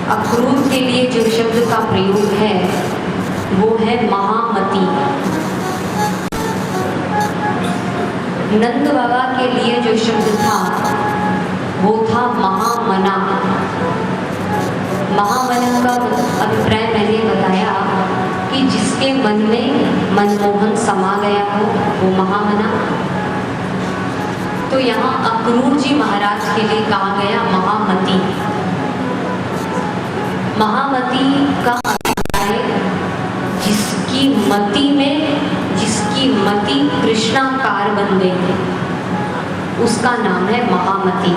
अक्रूर के लिए जो शब्द का प्रयोग है वो है महामती। नंद बाबा के लिए जो शब्द था वो था महामना। महामना का अभिप्राय मैंने बताया कि जिसके मन में मनमोहन समा गया हो वो महामना। तो यहाँ अक्रूर जी महाराज के लिए कहा गया महामती। महामती का अभिप्राय जिसकी मति कृष्णाकार बन गई है उसका नाम है महामती,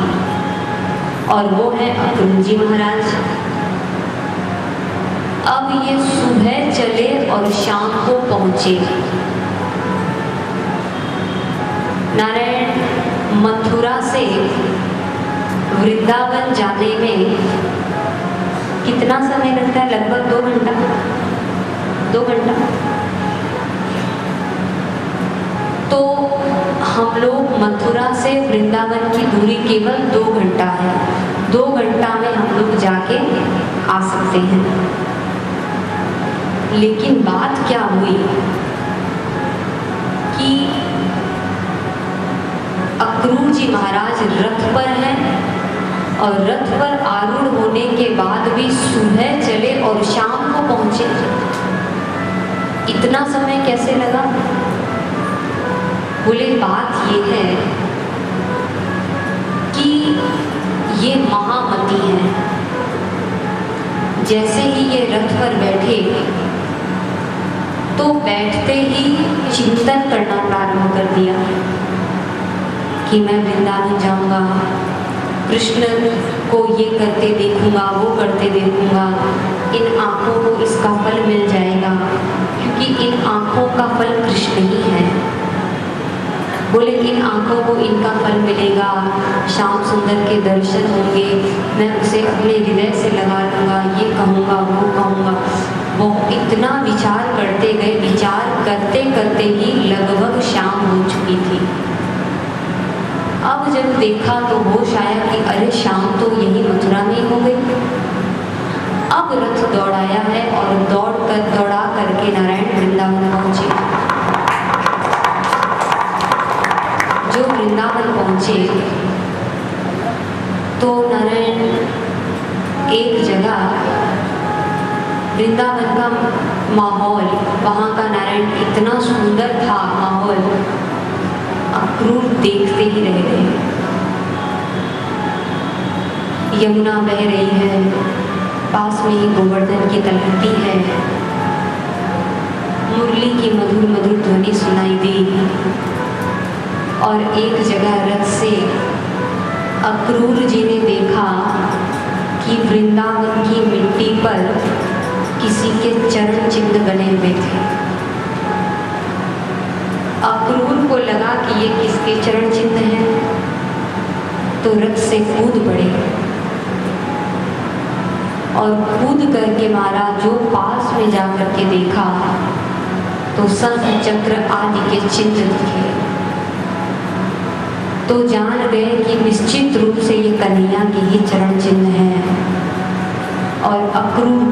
और वो है अक्रूर जी महाराज। अब ये सुबह चले और शाम को पहुंचे। नारायण मथुरा से वृंदावन जाने में कितना समय लगता है? लगभग 2 घंटा। 2 घंटा। तो हम लोग मथुरा से वृंदावन की दूरी केवल 2 घंटा है। 2 घंटा में हम लोग जाके आ सकते हैं। लेकिन बात क्या हुई कि अक्रूर जी महाराज रथ पर हैं और रथ पर आरूढ़ होने के बाद भी सुबह चले और शाम को पहुंचे। इतना समय कैसे लगा? बोले बात ये है कि ये महामती हैं। जैसे ही ये रथ पर बैठे तो बैठते ही चिंतन करना प्रारंभ कर दिया कि मैं वृंदावन जाऊंगा, कृष्ण को ये करते देखूंगा, वो करते देखूंगा, इन आंखों को इसका फल मिल जाएगा, क्योंकि इन आंखों का फल कृष्ण ही है। बोले इन आंखों को इनका फल मिलेगा, श्याम सुंदर के दर्शन होंगे, मैं उसे अपने हृदय से लगा लूंगा, ये कहूँगा वो कहूँगा। वो इतना विचार करते गए, विचार करते करते ही लगभग शाम हो चुकी थी। अब जब देखा तो होश आया कि अरे शाम तो यही मथुरा में हो गई। अब रथ दौड़ाया है और दौड़ा करके नारायण वृंदावन पहुंचे। जो वृंदावन पहुंचे तो नारायण एक जगह वृंदावन का माहौल, वहाँ का नारायण इतना सुंदर था माहौल, अक्रूर देखते ही रह गए। यमुना बह रही है, पास में ही गोवर्धन की तलहटी है, मुरली की मधुर मधुर ध्वनि सुनाई दी। और एक जगह रथ से अक्रूर जी ने देखा कि वृंदावन की मिट्टी पर किसी के चरण चिन्ह बने हुए थे। अक्रूर को लगा कि ये किसके चरण चिन्ह हैं, तो रथ से कूद पड़े और कूद करके महाराज जो पास में जाकर के देखा तो शंख चक्र आदि के चिन्ह दिखे। तो जान गए कि निश्चित रूप से ये कन्हैया के ही चरण चिन्ह हैं। और अक्रूर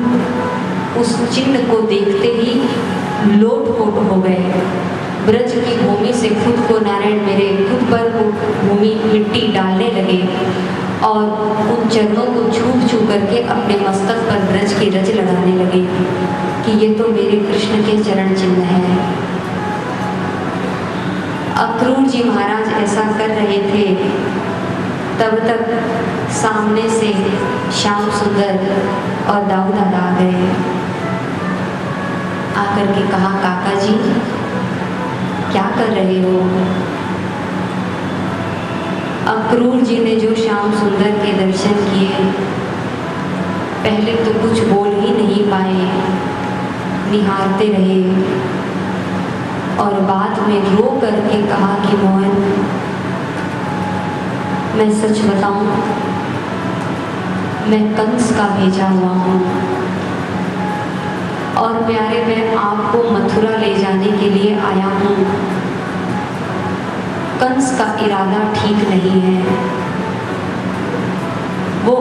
उस चिन्ह को देखते ही लोटपोट हो गए। ब्रज की भूमि से खुद को नारायण मेरे खुद पर भूमि मिट्टी डालने लगे और उन चरणों को छू करके अपने मस्तक पर ब्रज की रज लगाने लगे कि ये तो मेरे कृष्ण के चरण चिन्ह हैं। अक्रूर जी महाराज ऐसा कर रहे थे, तब तक सामने से श्याम सुंदर और दाऊ दादा आ गए। आकर के कहा, काका जी क्या कर रहे हो? अक्रूर जी ने जो श्याम सुंदर के दर्शन किए, पहले तो कुछ बोल ही नहीं पाए, निहारते रहे और बाद में रो करके कहा कि मोहन, मैं सच बताऊं, मैं कंस का भेजा हुआ हूँ और प्यारे मैं आपको मथुरा ले जाने के लिए आया हूँ। कंस का इरादा ठीक नहीं है, वो